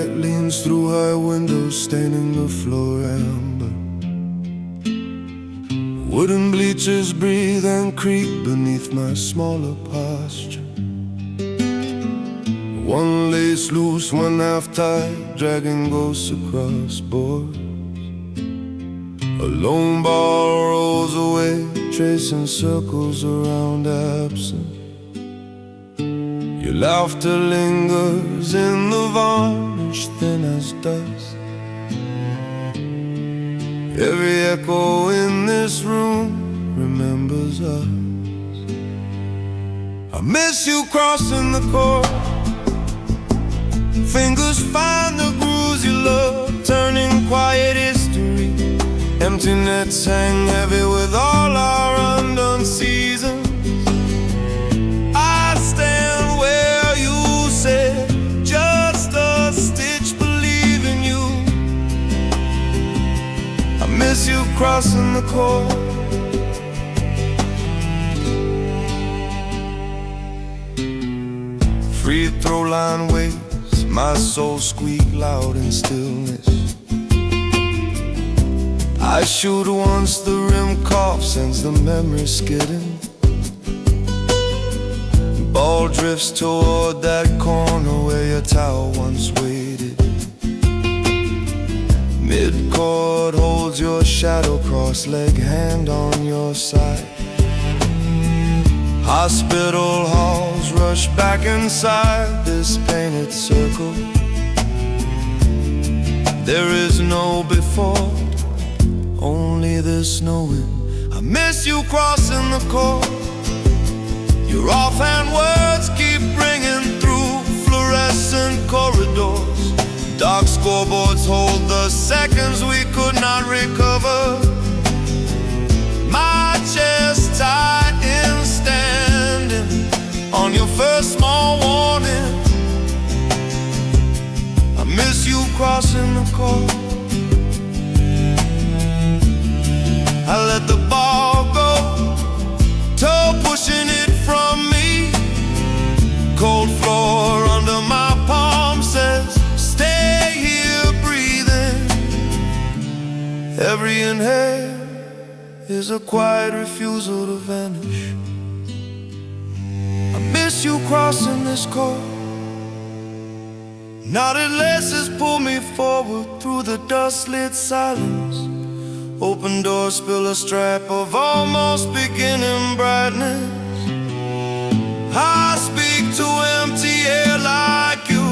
light leans through high windows, staining the floor amber. Wooden bleachers breathe and creak beneath my smaller posture. One lace loose, one half tied, dragging ghosts across boards. A lone ball rolls away, tracing circles around absence. Your laughter lingers in the varnish, thin as dust. Every echo in this room remembers us. I miss you crossing the court. Fingers find the grooves you love, turning quiet history. Empty nets hang heavy with all our undone seasons. I stand where you said, just a stitch, believe in you. I miss you crossing the court. Free throw line waits, my soul squeak loud in stillness. I shoot once, the rim coughs, sends the memory skidding. Ball drifts toward that corner where your towel once waited. Mid-court holds your shadow, cross-leg hand on your side. Hospital halls rush back inside this painted circle. There is no before, only this knowing. I miss you crossing the court. Your offhand words keep ringing through fluorescent corridors. Dark scoreboards hold the seconds we could not recover. My chest tight in standing on your first small warning. I miss you crossing the court. I let the ball go, toe pushing it from me. Cold floor under my palm says, stay here breathing. Every inhale is a quiet refusal to vanish. I miss you crossing this court. Knotted laces pull me forward through the dust-lit silence. Open doors spill a stripe of almost beginning brightness. I speak to empty air like you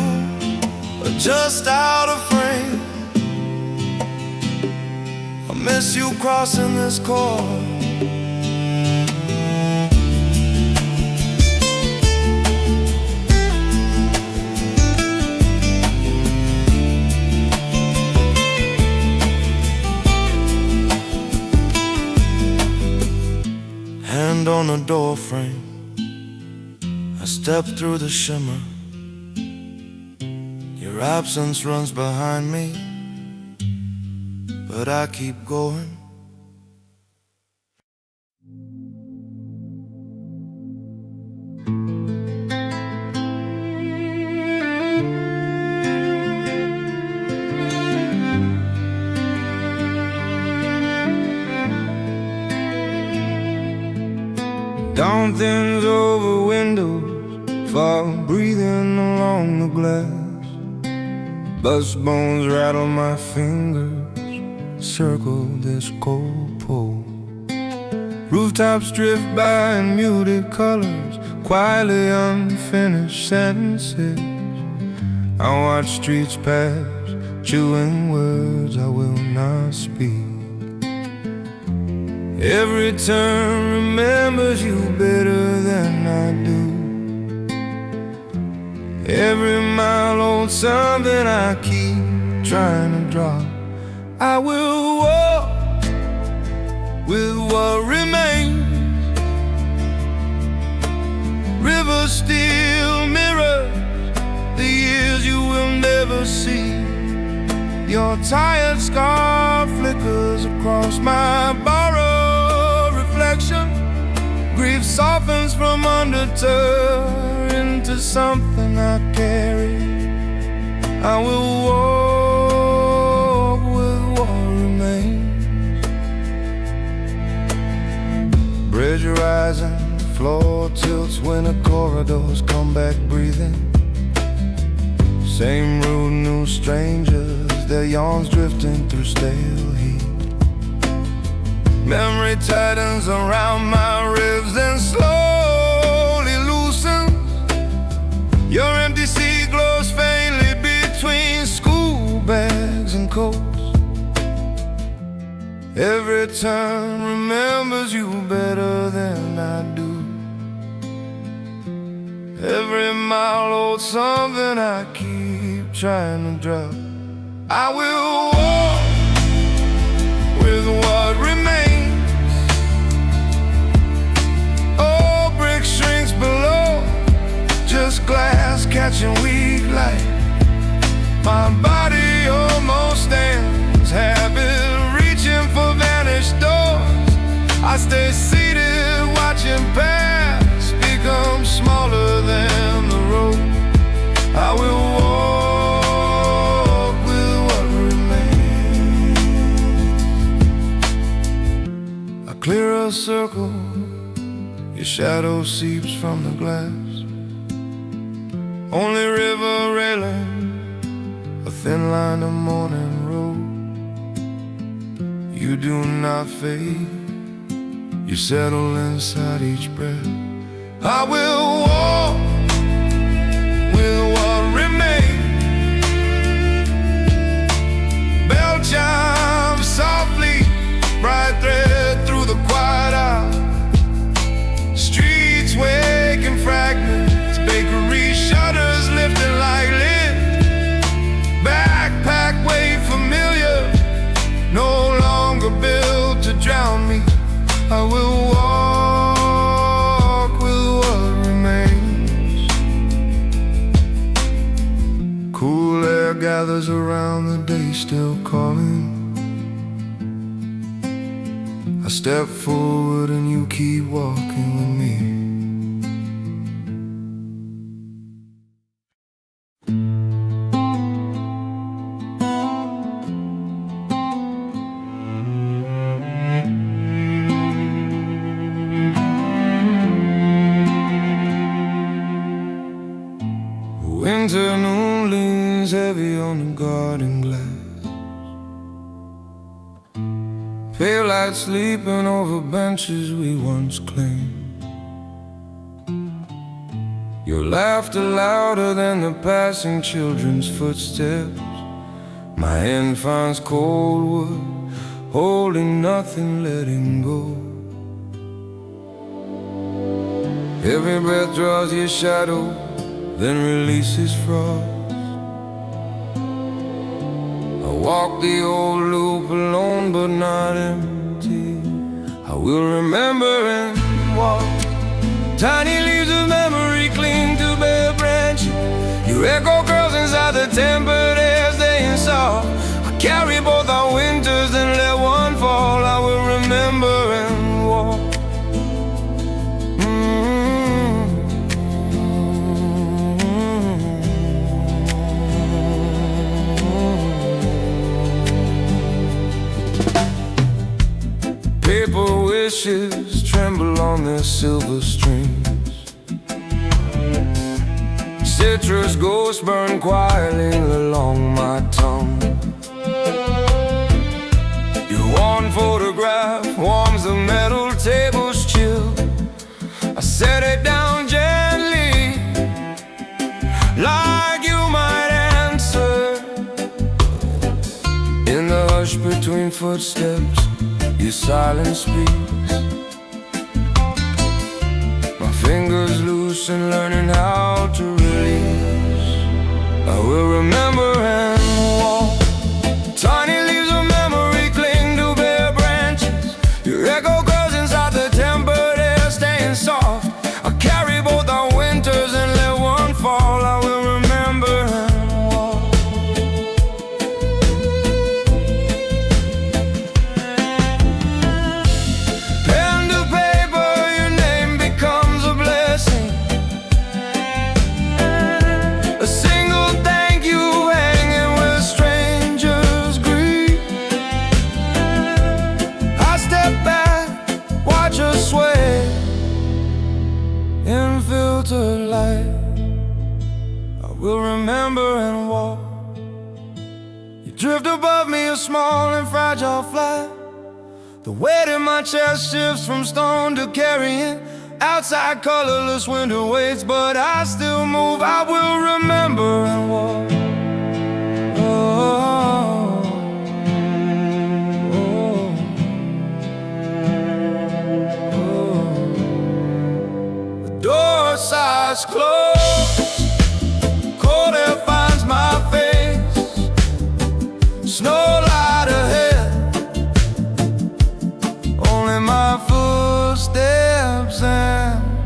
are just out of frame. I miss you crossing this court. Hand on the door frame, I step through the shimmer. Your absence runs behind me, but I keep going. Dawn thins over windows, fog breathing along the glass. Bus bones rattle my fingers, circle this cold pole. Rooftops drift by in muted colors, quietly unfinished sentences. I watch streets pass, chewing words I will not speak. Every turn remembers you better than I do. Every mile holds something I keep trying to drop. I will walk with what remains. River still mirrors the years you will never see. Your tired scar flickers across my borrowed reflection. Grief softens from under, turn into something I carry. I will walk with what remains. Bridge rising, floor tilts when the corridors come back breathing. Same rude new strangers, their yawns drifting through stale heat. Memory tightens around my ribs and slowly loosens. Your empty seat glows faintly between school bags and coats. Every turn remembers you better than I do. Every mile holds something I keep trying to drop. I will walk with what remains. Oh, brick shrinks below, just glass catching weak light. My body almost stands, habit reaching for vanished doors. I stay seated watching paths become smaller than the road. I will walk with what remains. I clear a circle, your shadow seeps from the glass. Only river railing, a thin line of morning road. You do not fade, you settle inside each breath. I will walk with what remains. Bell chimes softly, bright thread through the quiet hour. Streets wake in fragments, bakery shutters lifting like lid. Backpack way familiar, no longer built to drown me. I will walk with what remains. Cool air gathers around, the day still calling. I step forward and you keep walking with me. Winter noon leans heavy on the garden glass. Pale light sleeping over benches we once claimed. Your laughter louder than the passing children's footsteps. My hand finds cold wood, holding nothing, letting go. Every breath draws your shadow, then releases frost. I walk the old loop alone but not empty. I will remember and walk. Tiny leaves of memory cling to bare branches. Your echo curls inside the tempered air, staying soft. I carry both our winters and let one fall. I will remember and walk. Paper wishes tremble on their silver strings. Citrus ghosts burn quietly along my tongue. Your worn photograph warms the metal table's chill. I set it down gently, like you might answer. In the hush between footsteps, your silence speaks. My fingers loose and learning how to release. I will remember and walk. Tiny leaves of memory cling to bare branches. Your echo grows inside the tempered air, staying soft. I carry both our winters and let one fall. I will remember and walk. Pen to paper, your name becomes a blessing. A single thank you Drift above me, a small and fragile fly. The weight in my chest shifts from stone to carrying. Outside colorless winter waits, but I still move. I will remember and walk. Oh, oh, oh. The door sighs closed. Cold air finds my face. Snow light ahead. Only my footsteps answering.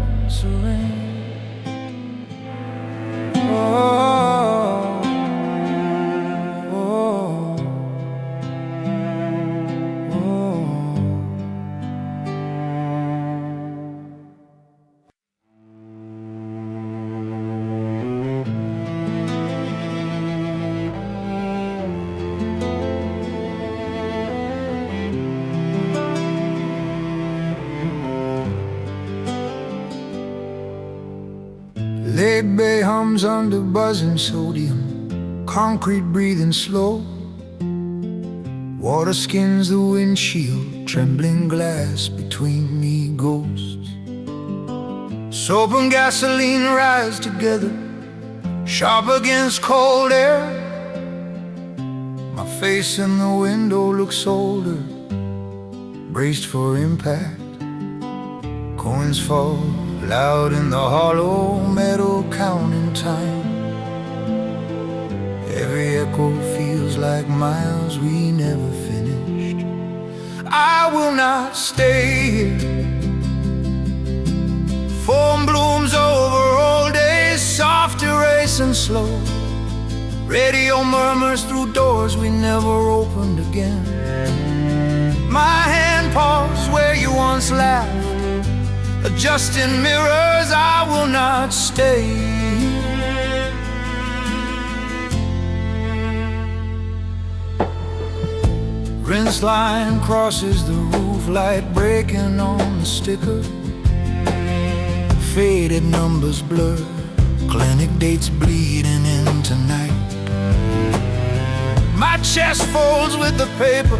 Oh, oh, oh. Late bay hums under buzzing sodium, concrete breathing slow. Water skins the windshield, trembling glass between me ghosts. Soap and gasoline rise together, sharp against cold air. My face in the window looks older, braced for impact. Coins fall loud in the hollow metal, counting time. Every echo feels like miles we never finished. I will not stay here. Foam blooms over old days, soft, erasing slow. Radio murmurs through doors we never opened again. My hand paused where you once laughed, adjusting mirrors. I will not stay. Rinse line crosses the roof, light breaking on the sticker. Faded numbers blur, clinic dates bleeding into night. My chest folds with the paper,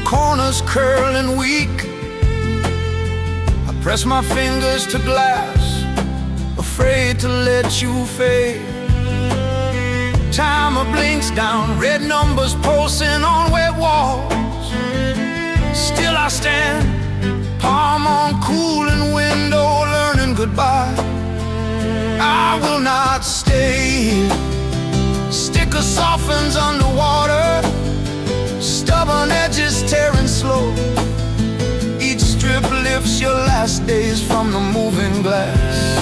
corners curling weak. Press my fingers to glass, afraid to let you fade. Timer blinks down, red numbers pulsing on wet walls. Still I stand, palm on cooling window, learning goodbye. I will not stay. Sticker softens underwater, stubborn edges tearing slow. Each strip lifts your last days from the moving glass.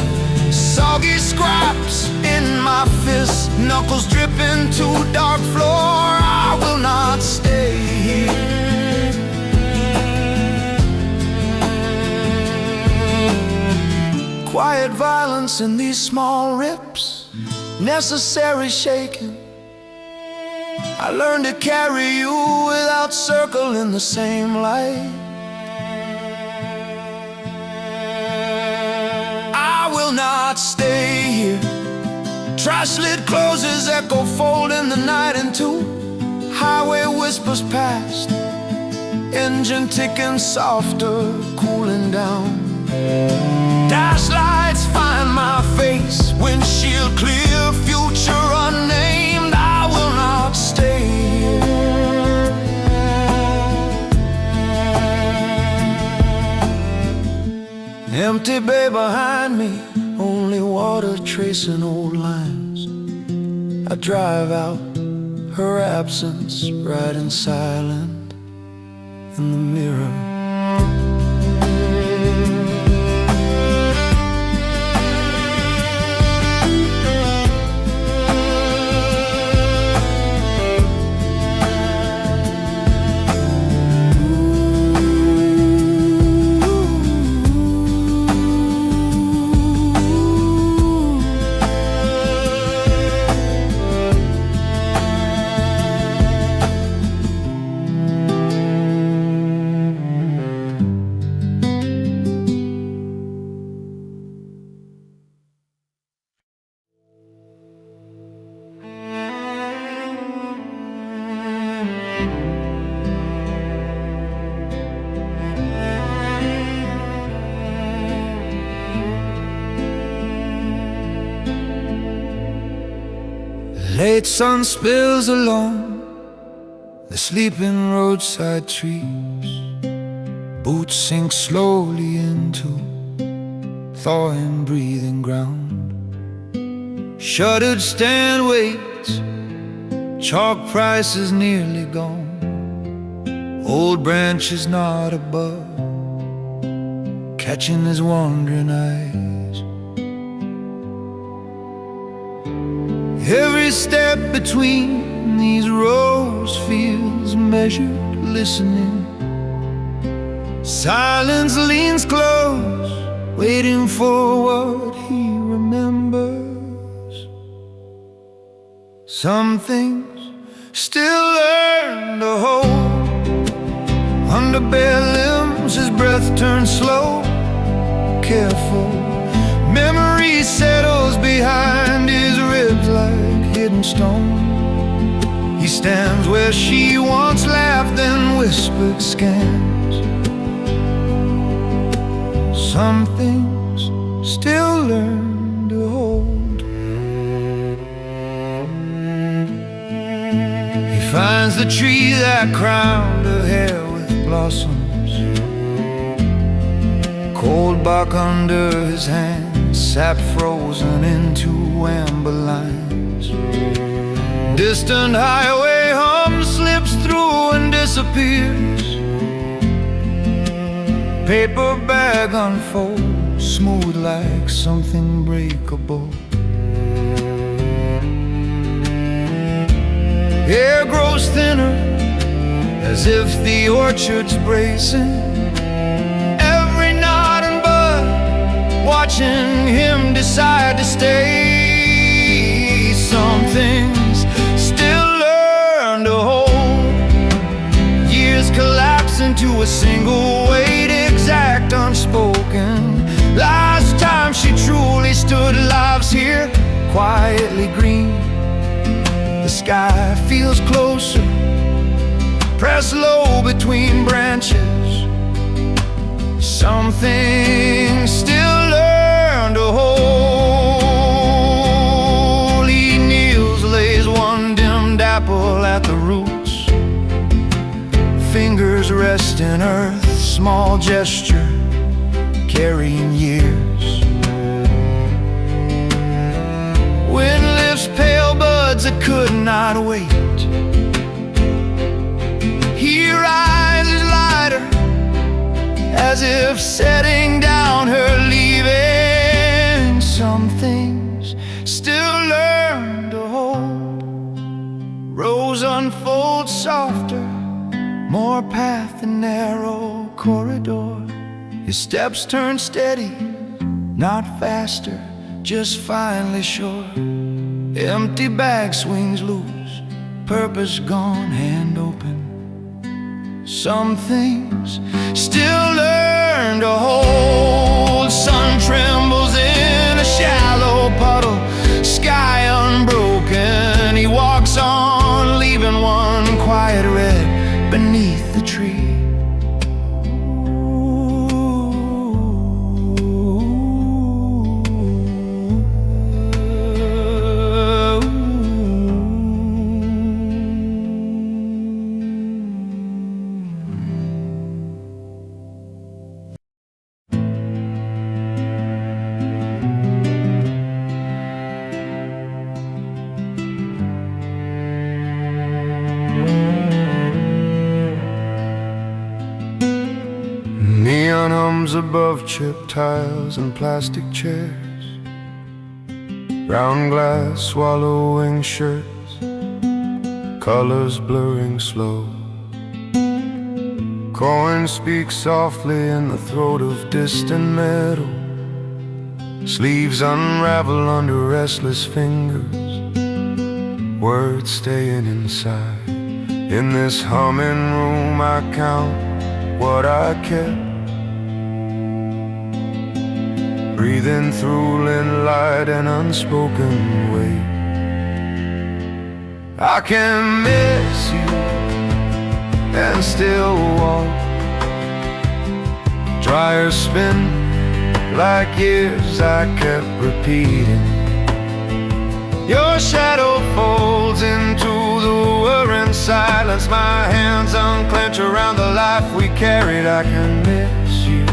Soggy scraps in my fists, knuckles dripping to dark floor. I will not stay here. Quiet violence in these small rips, necessary shaking. I learned to carry you without circling the same light. I will not stay here. Trash lid closes, echo fold in the night in two. Highway whispers past, engine ticking softer, cooling down. Dash lights find my face, windshield clear, future unnamed. I will not stay here. Empty bay behind me, only water tracing old lines. I drive out, her absence riding silent in the mirror. Late sun spills along the sleeping roadside trees. Boots sink slowly into thawing, breathing ground. Shuttered stand waits, chalk prices nearly gone. Old branches not above, catching his wandering eyes. Every step between these rows feels measured, listening. Silence leans close, waiting for what he remembers. Some things still learn to hold. Under bare limbs his breath turns slow, careful. Memory settles behind his ribs like hidden stone. He stands where she once laughed and whispered scams. Some things still learn to hold. He finds the tree that crowned her hair with blossoms. Cold bark under his hands, sap frozen into amber lines. Distant highway hum slips through and disappears. Paper bag unfolds, smooth like something breakable. Air grows thinner, as if the orchard's bracing. Every knot and bud, watching him decide to stay. Some things still learn to hold. Years collapse into a single weight, exact, unspoken. Last time she truly stood, lives here, quietly green. The sky feels closer, pressed low between branches. Some things still learn to hold. He kneels, lays one dimmed apple at the roots. Fingers rest in earth, small gesture, carrying years. Wind lifts pale buds that could not wait. He rises lighter, as if setting down her leaving. Some things still learn to hold. Rose unfolds softer, more path and narrow corridor. His steps turn steady, not faster, just finally sure. Empty bag swings loose, purpose gone, hand open. Some things still learn to hold. Sun trembles in a shallow puddle, sky unbroken. He walks on, leaving one quiet red beneath the tree. Neon hums above chipped tiles and plastic chairs. Round glass swallowing shirts, colors blurring slow. Coin speaks softly in the throat of distant metal. Sleeves unravel under restless fingers, words staying inside. In this humming room I count what I kept, breathing through lit light and unspoken weight. I can miss you and still walk. Dryer spin like years I kept repeating. Your shadow folds into the whirring silence. My hands unclench around the life we carried. I can miss you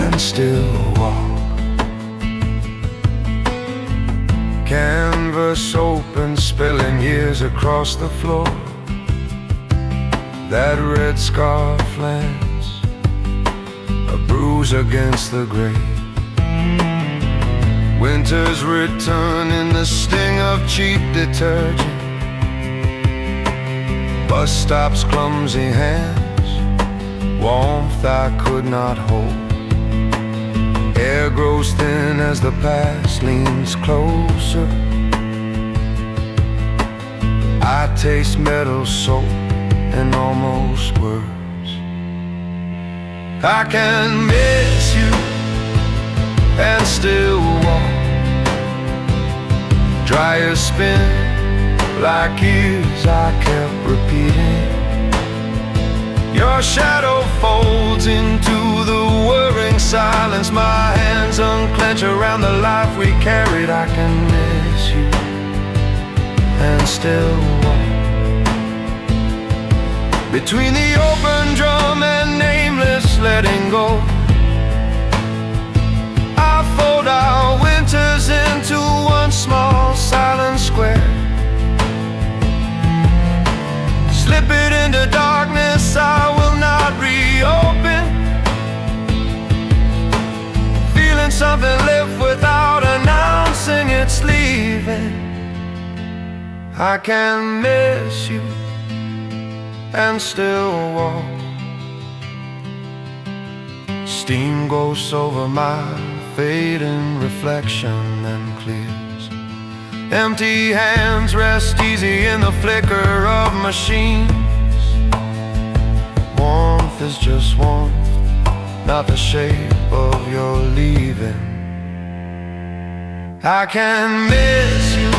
and still walk. Canvas open, spilling years across the floor. That red scarf lands, a bruise against the grave. Winter's return in the sting of cheap detergent. Bus stops, clumsy hands, warmth I could not hold. Air grows thin as the past leans closer. I taste metal soap and almost words. I can miss you and still walk. Dryer spin like years I kept repeating. Your shadow folds into the whirring silence. My hands unclench around the life we carried. I can miss you and still walk. Between the open drum and nameless letting go, I fold our winters into one small silent square. Slip it into darkness I will not reopen. Feeling something lift without announcing it's leaving. I can miss you and still walk. Steam goes over my fading reflection and clears. Empty hands rest easy in the flicker of machines. Warmth is just warmth, not the shape of your leaving. I can miss you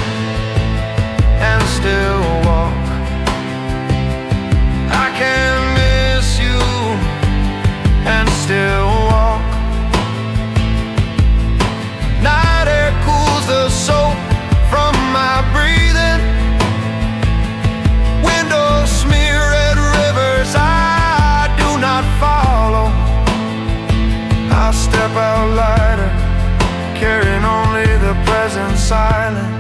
and still walk. I can miss you and still walk. Night air cools the soap from my breathing. Windows smear red rivers I do not follow. I'll step out lighter, carrying only the present silence.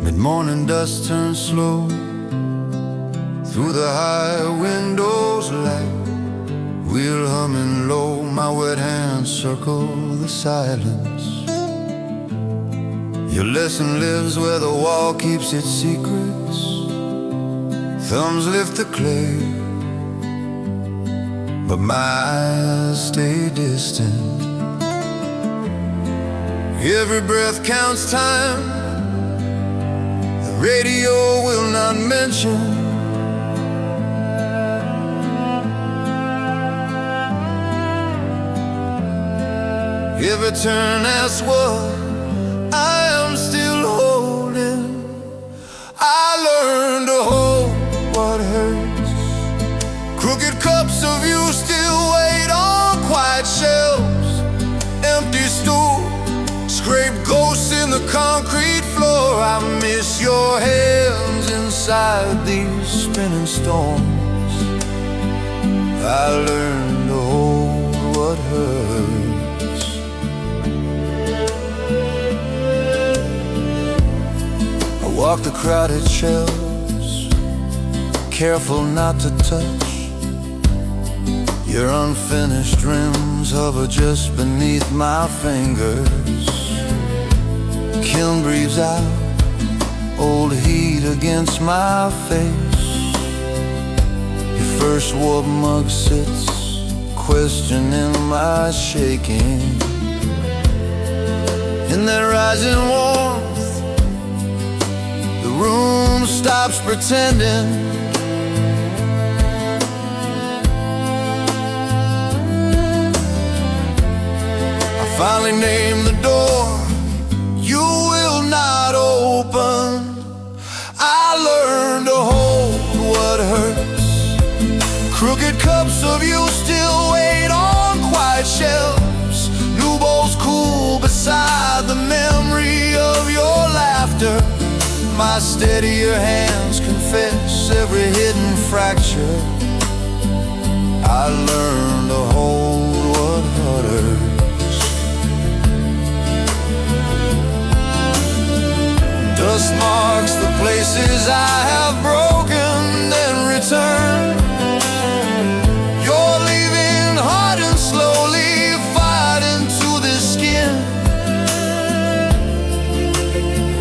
Mid-morning dust turns slow through the high windows light. Wheel humming low, my wet hands circle the silence. Your lesson lives where the wall keeps its secrets. Thumbs lift the clay, but my eyes stay distant. Every breath counts time, the radio will not mention. Every turn asks what I am still holding. I learned to hold what hurts. Crooked cups of you still wait on quiet shelves. Empty stool, scraped ghosts in the concrete floor. I miss your hands inside these spinning storms. I learned to hold what hurts. I walk the crowded shelves, careful not to touch. Your unfinished rims hover just beneath my fingers. Kiln breathes out, old heat against my face. Your first warped mug sits questioning my shaking. In that rising warmth, the room stops pretending. I finally name the door you will not open. I learned to hold what hurts. Crooked cups of you still wait on quiet shelves. New bowls cool beside the memory of your laughter. My steadier hands confess every hidden fracture. I learned to hold what hurts. Dust marks the places I have broken, then return. You're leaving hard and slowly fired into this skin.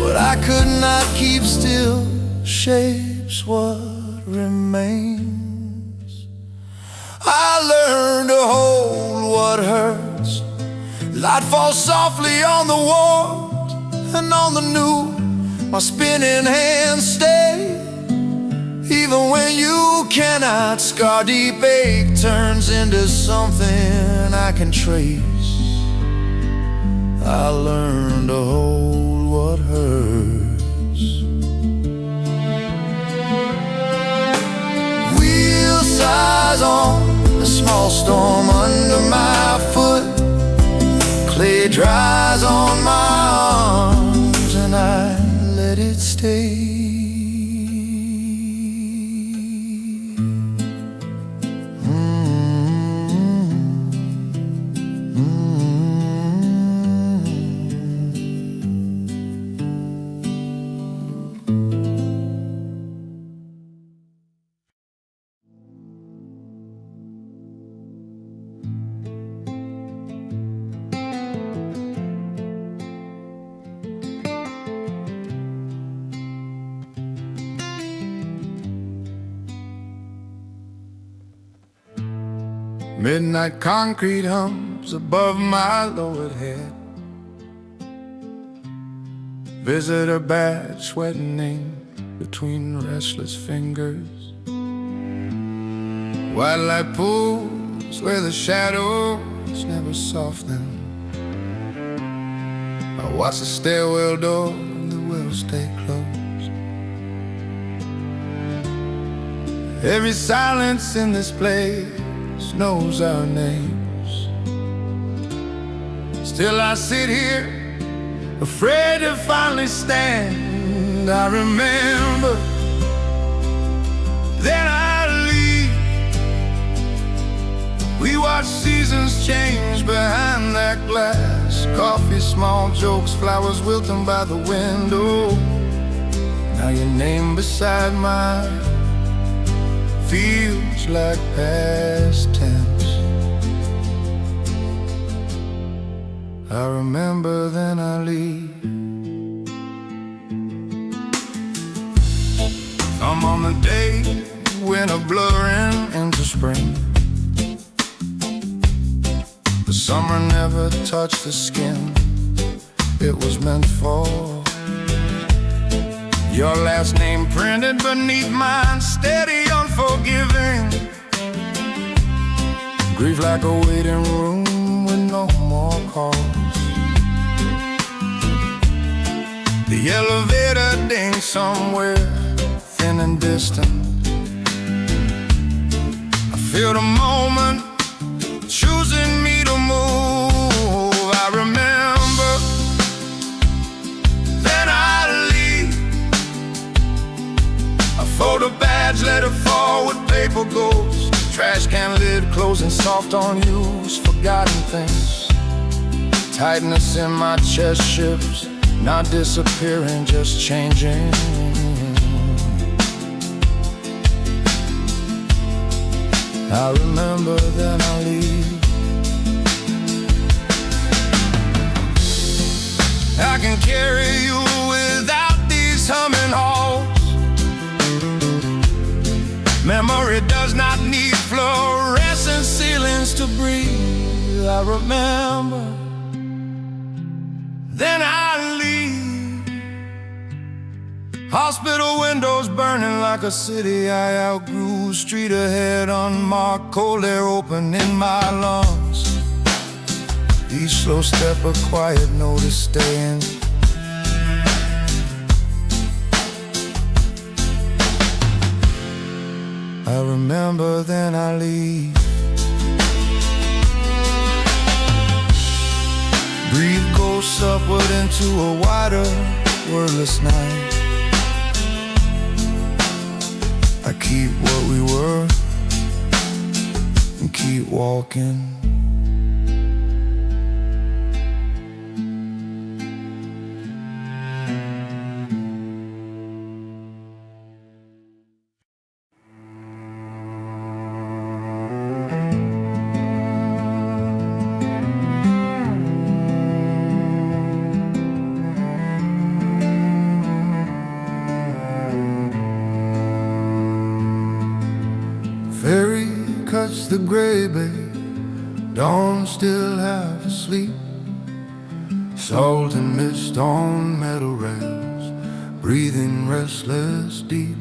What I could not keep still shapes what remains. I learned to hold what hurts. Light falls softly on the warped and on the new. My spinning hands stay, even when you cannot. Scar deep ache turns into something I can trace. I learned to hold what hurts. Wheel sighs on a small storm under my foot. Clay dries on my arms and I let it stay. Midnight concrete hums above my lowered head. Visitor badge sweating between restless fingers. White light pools where the shadows never soften. I watch the stairwell door that will stay closed. Every silence in this place knows our names. Still I sit here, afraid to finally stand. I remember, then I leave. We watch seasons change behind that glass. Coffee, small jokes, flowers wilting by the window. Now your name beside mine feels like past tense. I remember, then I leave. I'm on the day winter blurring into spring. The summer never touched the skin it was meant for. Your last name printed beneath mine, steady, unforgiving. Grief like a waiting room with no more calls. The elevator dings somewhere thin and distant. I feel the moment choosing me to move. I remember, then I leave. A photo badge, let it fall with paper ghosts. Trash can lid closing soft on used forgotten things. Tightness in my chest shifts, not disappearing, just changing. I remember, then I leave. I can carry you without these humming halls. Memory does not need fluorescent ceilings to breathe. I remember, then I leave. Hospital windows burning like a city I outgrew. Street ahead unmarked, cold air open in my lungs. Each slow step a quiet notice staying. I remember, then I leave. Breathe ghosts upward into a wider, wordless night. I keep what we were and keep walking. Ferry cuts the gray bay, dawn still half asleep. Salt and mist on metal rails, breathing restless deep.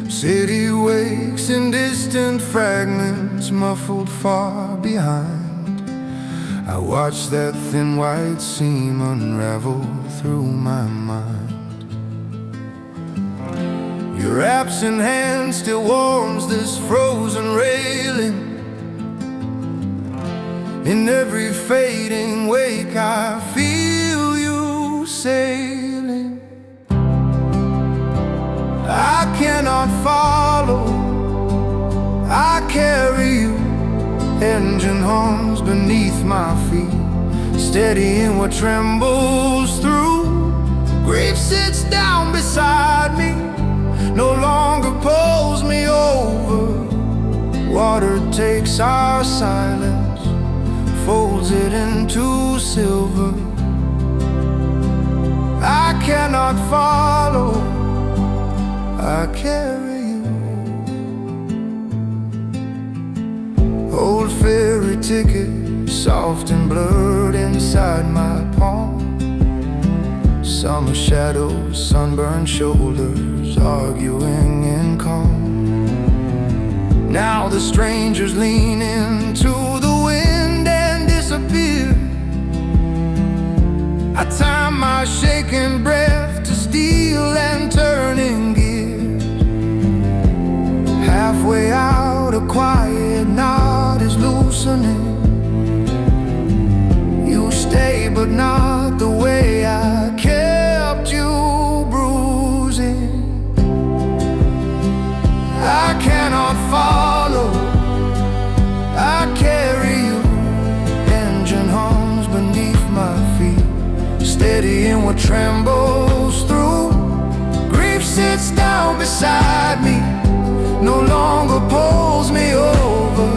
City wakes in distant fragments, muffled far behind. I watch that thin white seam unravel through my mind. Your absent hand still warms this frozen railing. In every fading wake I feel you sailing. I cannot follow, I carry you. Engine hums beneath my feet, steadying what trembles through. Grief sits down beside me, no longer pulls me over. Water takes our silence, folds it into silver. I cannot follow, I carry you. Old ferry ticket, soft and blurred inside my palm. Summer shadows, sunburned shoulders, arguing in calm. Now the strangers lean into the wind and disappear. I time my shaking breath to steel and turning gears. Halfway out, a quiet knot is loosening. You stay, but not the way I kept you bruising. I cannot follow, I carry you. Engine hums beneath my feet, steadying what trembles through. Grief sits down beside me, no longer pulls me over.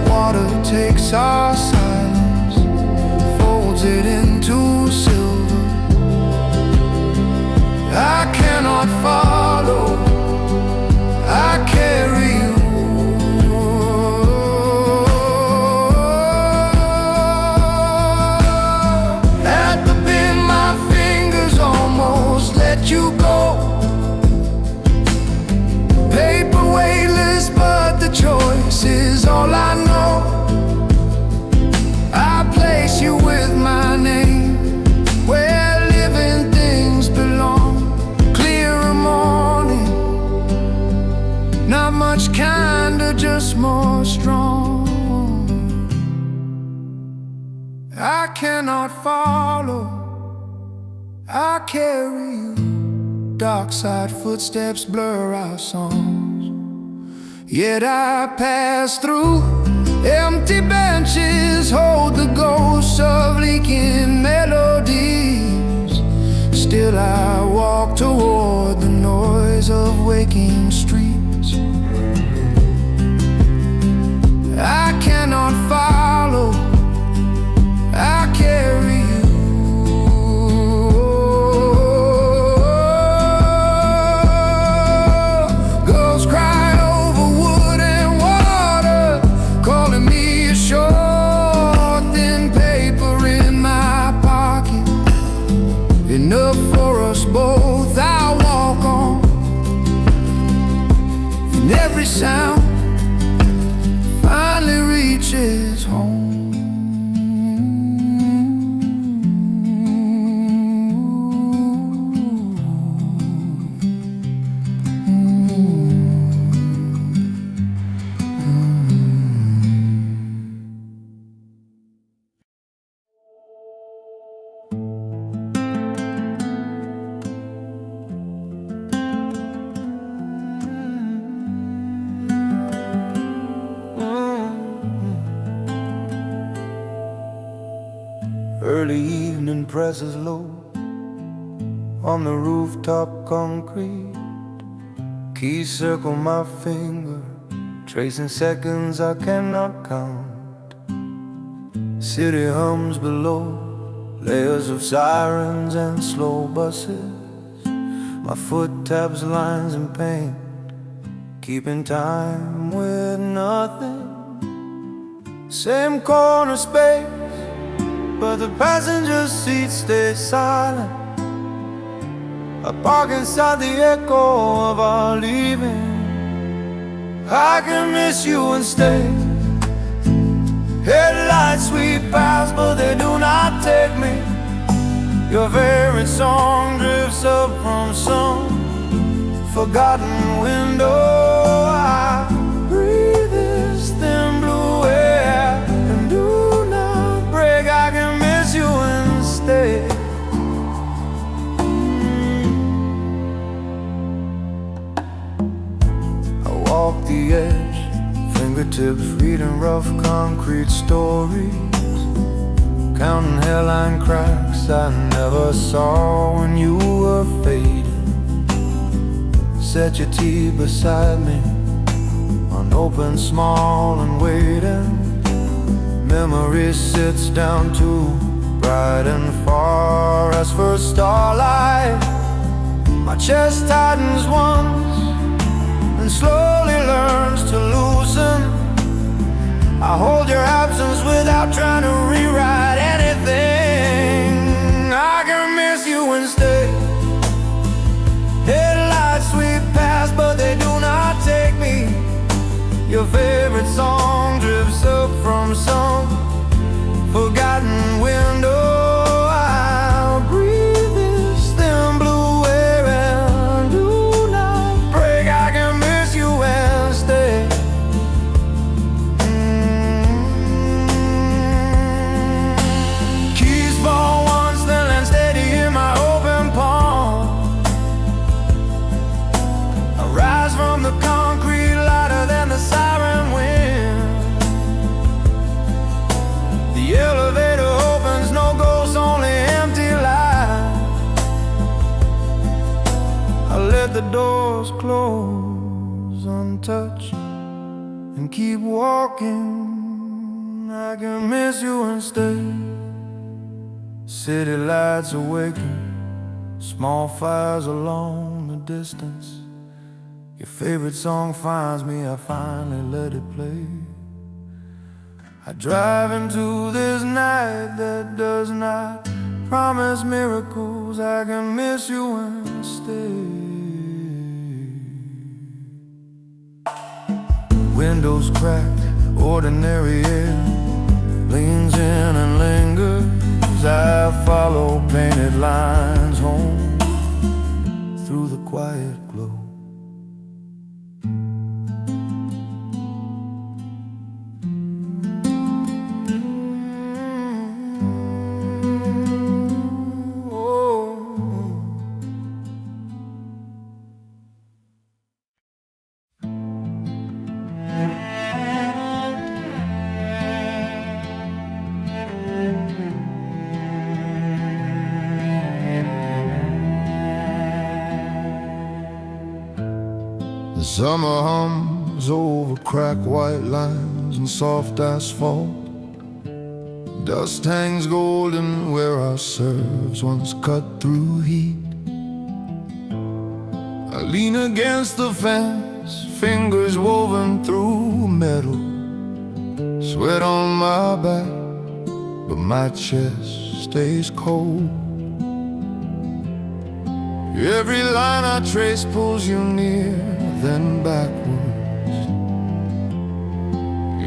Water takes our silence, folds it into silver. I cannot follow, I carry you. At the bend, my fingers almost let you go. Paper weightless, but the choice is all I know. I place you with my name where living things belong. Clearer morning, not much kinder, just more strong. I cannot follow, I carry you. Dark side footsteps blur our songs, yet I pass through. Empty benches hold the ghosts of leaking melodies. Still I walk toward the noise of waking streets. I cannot follow, I carry you. Girls cry over wood and water, calling me ashore. Early evening presses low on the rooftop concrete. Keys circle my finger, tracing seconds I cannot count. City hums below, layers of sirens and slow buses. My foot taps lines in pain, keeping time with nothing. Same corner space, but the passenger seat stays silent. I park inside the echo of our leaving. I can miss you and stay. Headlights sweep past, but they do not take me. Your favorite song drifts up from some forgotten window. I breathe this thin blue air and do not break. I can miss you and stay. I walk the edge, fingertips reading rough concrete stories, counting hairline cracks I never saw when you were fading. Set your tea beside me, unopened, small and waiting. Memory sits down too bright and far as first starlight. My chest tightens once and slowly learns to loosen. I hold your absence without trying to rewrite anything. I can miss you and stay. Headlights sweep past, but they do not take me. Your favorite song drifts up from some forgotten window. I'll breathe this thin blue air and do not break. I can miss you and stay. Keys fall once, then land steady in my open palm. I rise from the concrete lighter than the siren wind. The elevator opens, no ghosts, only empty light. I let the doors close untouched and keep walking. I can miss you and stay. City lights awaken, small fires along the distance. Your favorite song finds me, I finally let it play. I drive into this night that does not promise miracles. I can miss you and stay. Windows cracked, ordinary air leans in and lingers. I follow painted lines home through the quiet glow. The summer hums over cracked white lines and soft asphalt. Dust hangs golden where our serves once cut through heat. I lean against the fence, fingers woven through metal. Sweat on my back, but my chest stays cold. Every line I trace pulls you near, then backwards.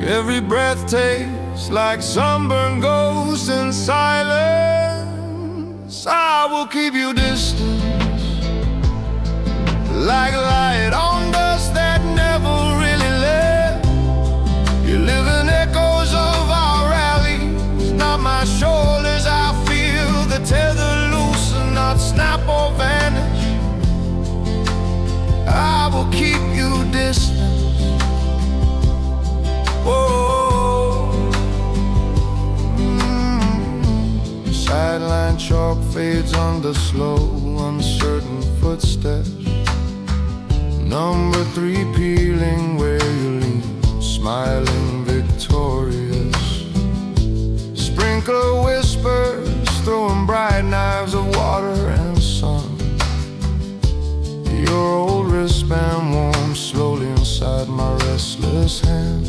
Every breath tastes like sunburned ghosts in silence. I will keep you distant, like light on dust that never really left. You live in echoes of our rallies, not my shoulders. I feel the tether loosen, not snap or vanish. I will keep you distant. Whoa. line chalk fades under slow, uncertain footsteps. Number 3 peeling where you lean, smiling victorious. Sprinkler whispers, throwing bright knives of water and sun. Your old wristband warms slowly inside my restless hand.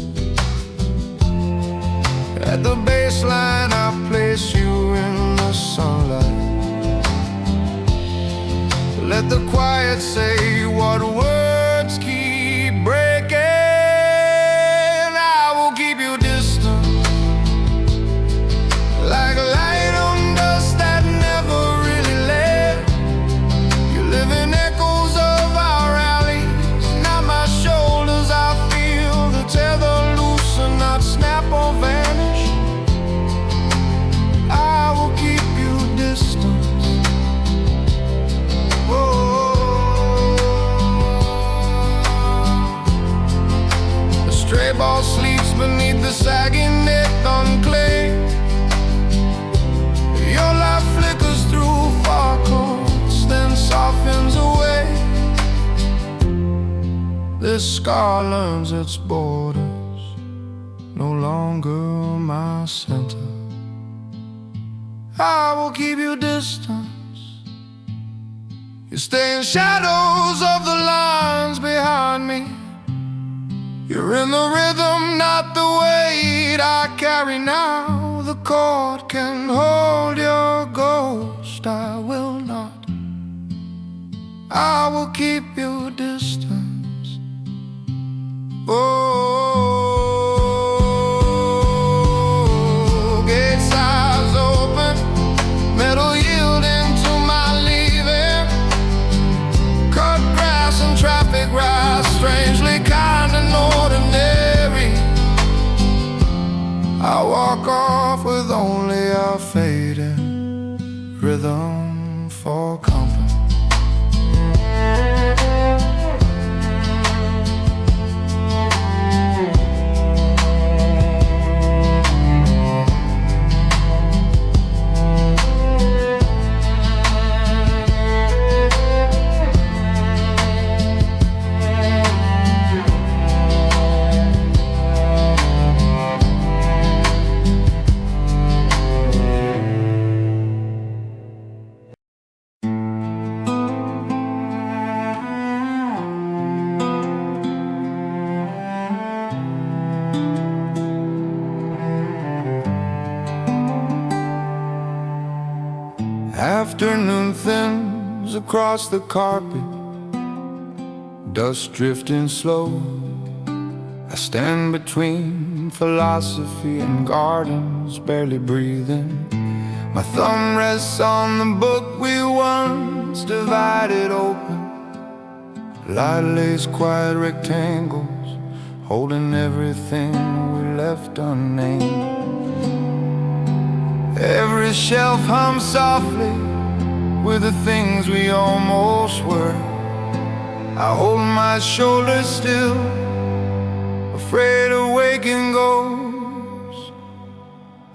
At the baseline I place you in the sunlight. Let the quiet say what words keep breaking. I will keep you distant, like light on dust that never really left. You live in echoes of our alleys. Now my shoulders I feel the tether loosen, not snap or vanish. I will keep you distant. Stray ball sleeps beneath the sagging neck on clay. Your light flickers through far corners, then softens away. This scar learns its borders, no longer my center. I will keep you distant. You stay in shadows of the lines behind me. You're in the rhythm, not the weight I carry now. The chord can hold your ghost. I will not. I will keep you distance. Oh, gates eyes open, metal yielding to my leaving. Cut grass and traffic rise, strangely kind and ordinary. I walk off with only a fading rhythm for company. Afternoon thins across the carpet, dust drifting slow. I stand between philosophy and gardens, barely breathing. My thumb rests on the book we once divided open. Light lays quiet rectangles, holding everything we left unnamed. Every shelf hums softly with the things we almost were. I hold my shoulders still, afraid of waking ghosts.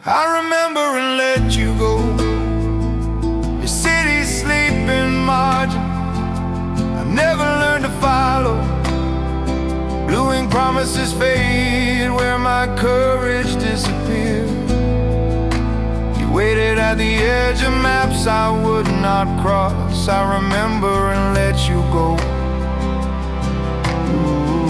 I remember and let you go. Your city sleeping margin I never learned to follow. Blue ink promises fade where my courage disappeared. Waited at the edge of maps I would not cross. I remember and let you go. Ooh.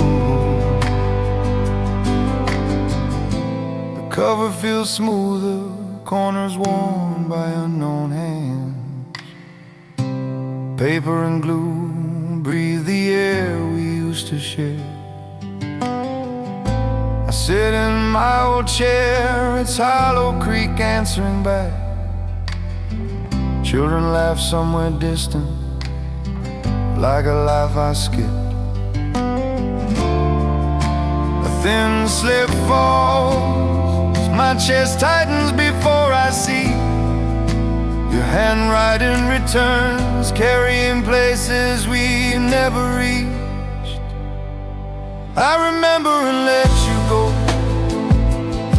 The cover feels smoother, corners worn by unknown hands. Paper and glue breathe the air we used to share. I sit in my old chair, it's Hollow Creek answering back. Children laugh somewhere distant, like a life I skipped. A thin slip falls, my chest tightens before I see. Your handwriting returns, carrying places we never reached. I remember and let you go.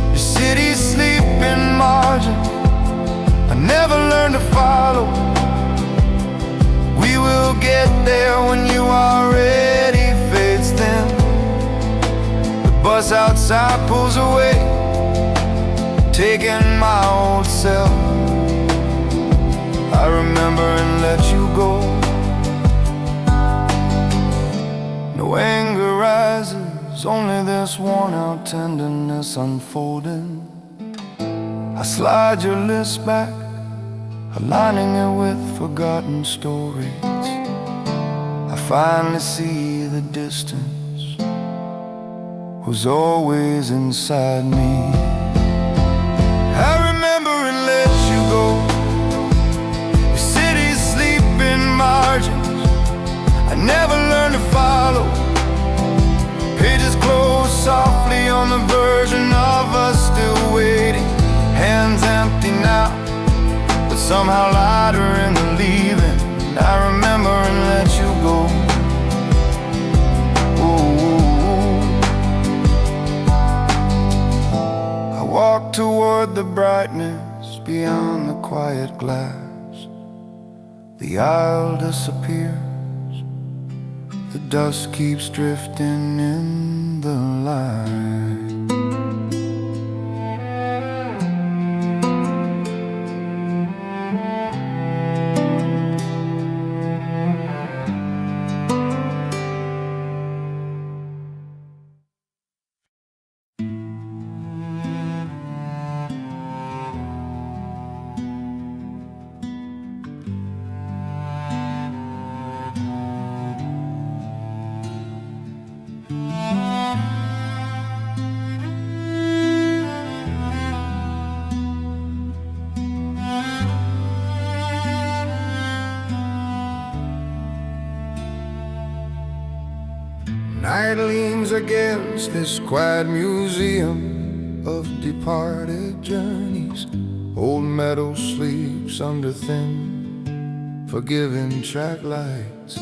Your city's sleeping margin I never learned to there when you already fades thin. The bus outside pulls away, taking my old self. I remember and let you go. No anger rises, only this worn out tenderness unfolding. I slide your list back, aligning it with forgotten stories. I finally see the distance was always inside me. I remember and let you go. The city's sleeping margins I never learned to follow. Pages close softly on the version of us still waiting. Hands empty now, but somehow lighter in the leaving. I remember and let you go. Ooh. I walk toward the brightness beyond the quiet glass. The aisle disappears, the dust keeps drifting in the light. Night leans against this quiet museum of departed journeys. Old metal sleeps under thin, forgiving track lights.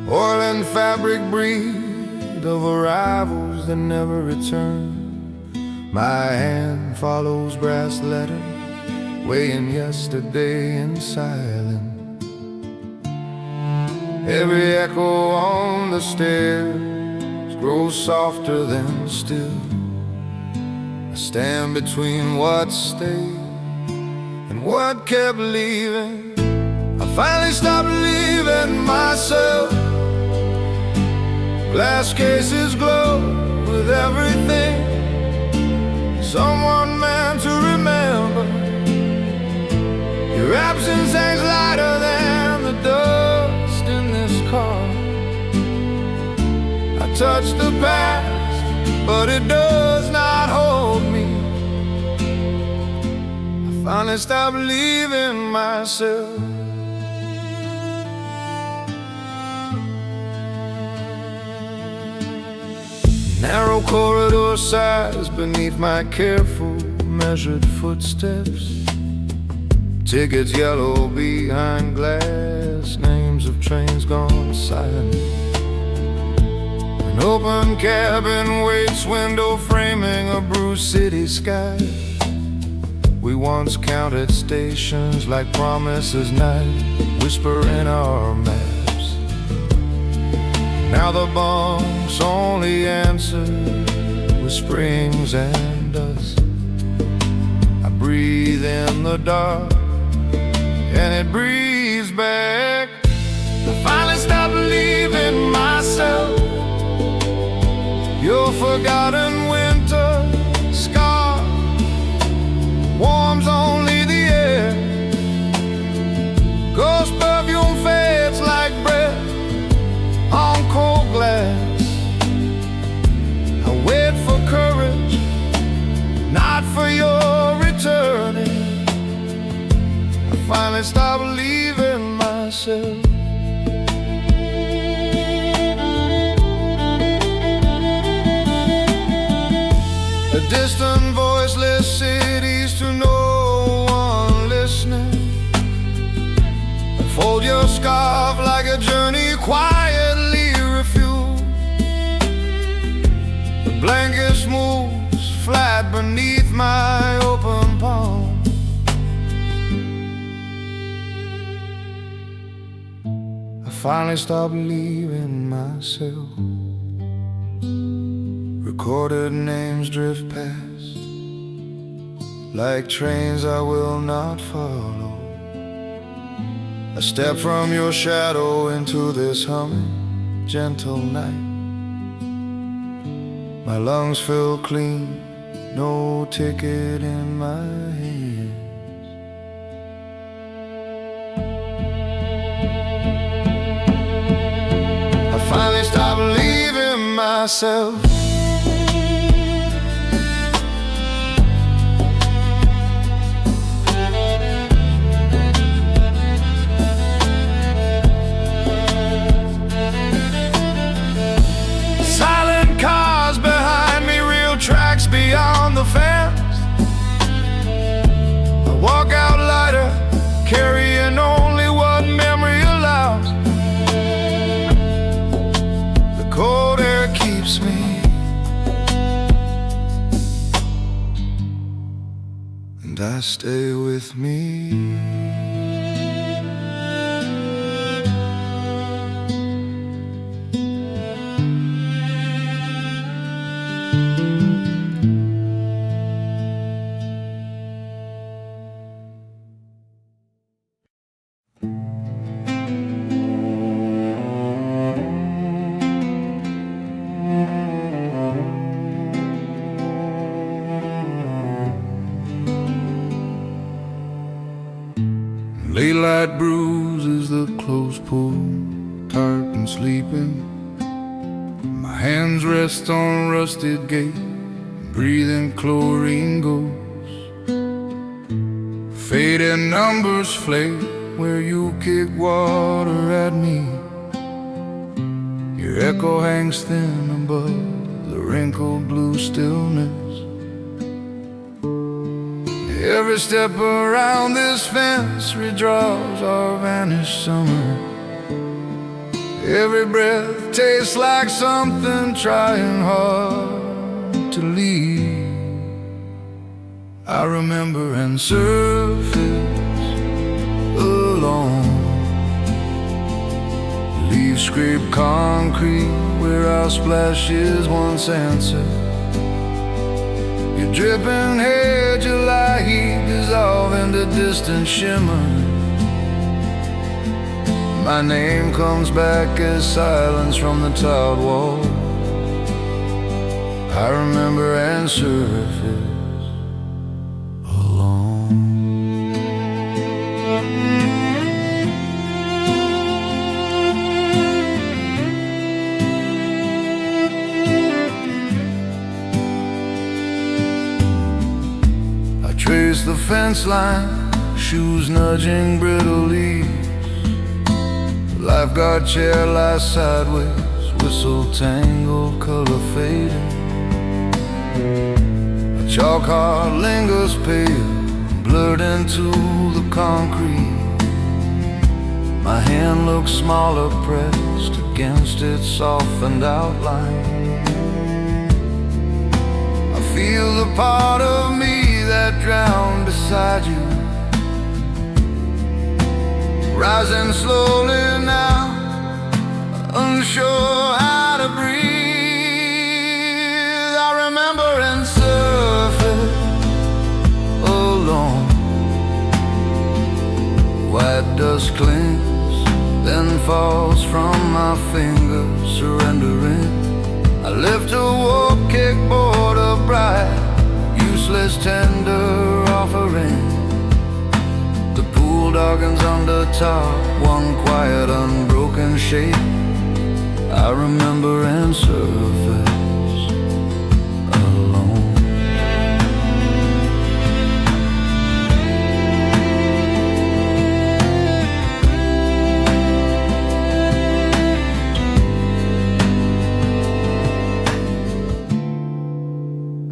Oil and fabric breed of arrivals that never return. My hand follows brass letter, weighing yesterday in silence. Every echo on the stairs grows softer than still. I stand between what stayed and what kept leaving. I finally stopped leaving myself. Glass cases glow with everything someone meant to remember. Your absence hangs lighter than the dust in this car. I touch the past, but it does not hold me. I finally stopped leaving myself. Narrow corridor sighs beneath my careful, measured footsteps. Tickets yellow behind glass, names of trains gone silent. An open cabin waits, window framing a bruised city sky. We once counted stations like promises night, whisper in our maps. Now the bunks only answer with springs and dust. I breathe in the dark and it breathes back. I finally stopped believing myself. Your forgotten winter scar warms only the air. Ghost perfume fades like breath on cold glass. I wait for courage, not for your returning. I finally stopped believing myself. A distant voiceless cities to no one listening. Fold your scarf like a journey quietly refueled. The blanket moves flat beneath my open palm. I finally stopped believing myself. Recorded names drift past like trains I will not follow. I step from your shadow into this humming, gentle night. My lungs feel clean, no ticket in my hands. I finally stopped believing myself. Beyond the fence, I walk out lighter, carrying only what memory allows. The cold air keeps me, and I stay with me. Daylight bruises the closed pool, tired and sleeping. My hands rest on rusted gate, breathing chlorine ghosts. Fading numbers flake where you kick water at me. Your echo hangs thin above the wrinkled blue stillness. Every step around this fence redraws our vanished summer. Every breath tastes like something trying hard to leave. I remember and surface alone. Leaves scrape concrete where our splashes once answered. Your dripping hair, July heat dissolve into distant shimmer. My name comes back as silence from the tiled wall. I remember and surface alone. Trace the fence line, shoes nudging brittle leaves. Lifeguard chair lies sideways, whistle tangled, color fading. A chalk heart lingers pale, blurred into the concrete. My hand looks smaller, pressed against its softened outline. I feel the part of me that drowned beside you, rising slowly now, unsure how to breathe. I remember and surface alone. White dust clings, then falls from my fingers, surrendering. I lift a warp kickboard upright, useless tender offering. The pool darkens under top, one quiet unbroken shape. I remember and surface alone.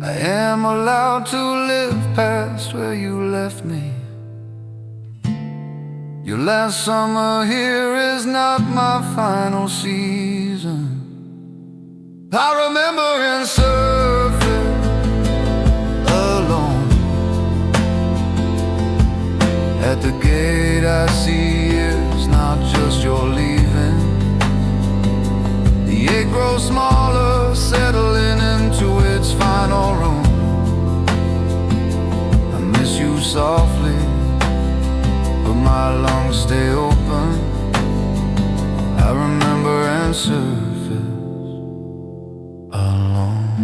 I am allowed to live past where you left me. Your last summer here is not my final season. I remember and surface alone. At the gate I see it's not just your leaving. softly, but my lungs stay open. I remember and surface alone.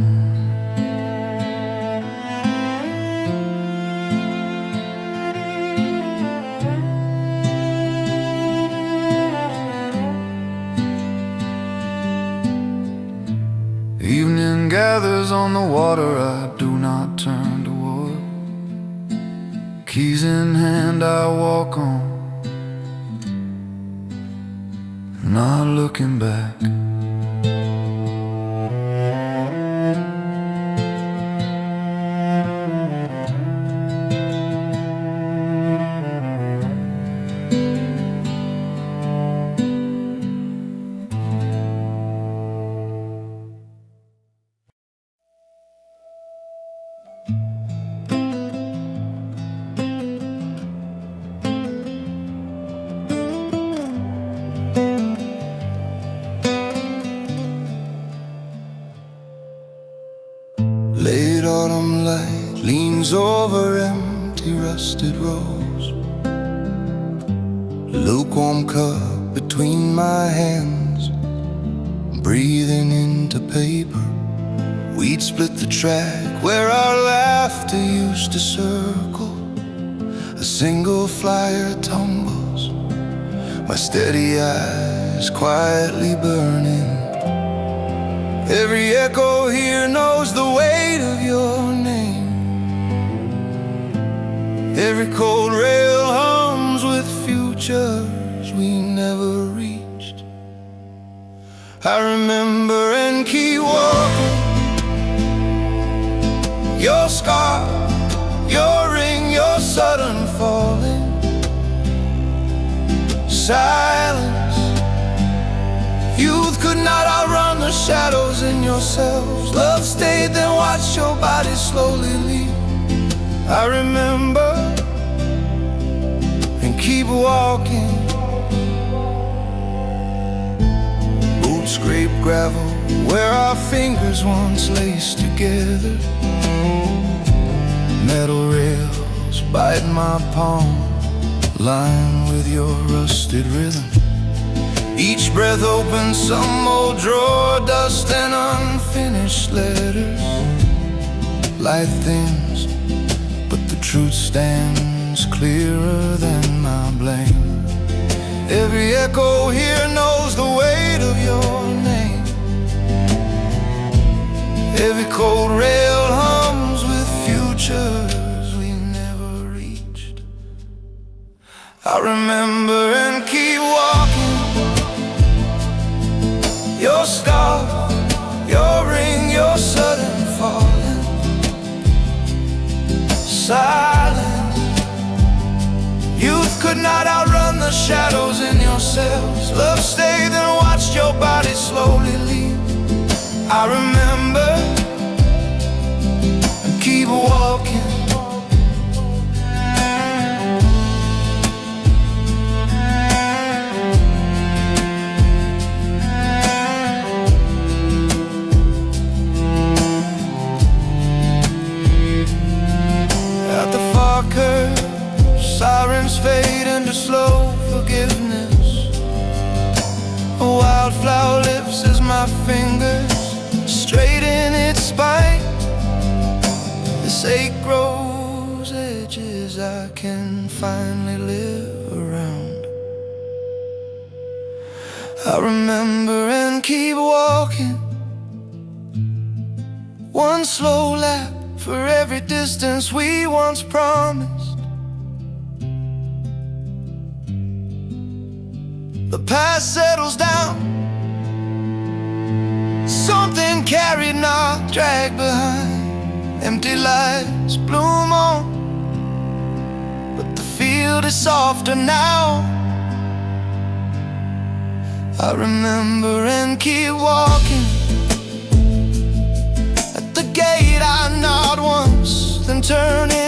Evening gathers on the water, I do not turn toward. Keys in hand I walk on, not looking back. Late autumn light leans over empty rusted rows. Lukewarm cup between my hands, breathing into paper. We'd split the track where our laughter used to circle. A single flyer tumbles, my steady eyes quietly burning. Every echo here knows the weight of your name. Every cold rail hums with futures we never reached. I remember and keep walking. Your scar, your ring, your sudden falling. Silence. Youth could not outrun the shadows in yourselves. Love stayed, then watched your body slowly leave. I remember and keep walking. Boots scrape gravel where our fingers once laced together. Metal rails bite my palm, lined with your rusted rhythm. Each breath opens some old drawer, dust and unfinished letters. Life thins, but the truth stands clearer than my blame. Every echo here knows the weight of your name. Every cold rail hums with futures we never reached. I remember and keep walking. Your scar, your ring, your sudden falling. Silence. Youth could not outrun the shadows in yourselves. Love stayed and watched your body slowly leave. I remember and keep walking. Sirens fade into slow forgiveness. A wildflower lifts as my fingers straighten its spine. This ache grows edges I can finally live around. I remember and keep walking. One slow lap for every distance we once promised. The past settles down. Something carried, not dragged behind. Empty lights bloom on, but the field is softer now. I remember and keep walking. At the gate I nod once, then turn in.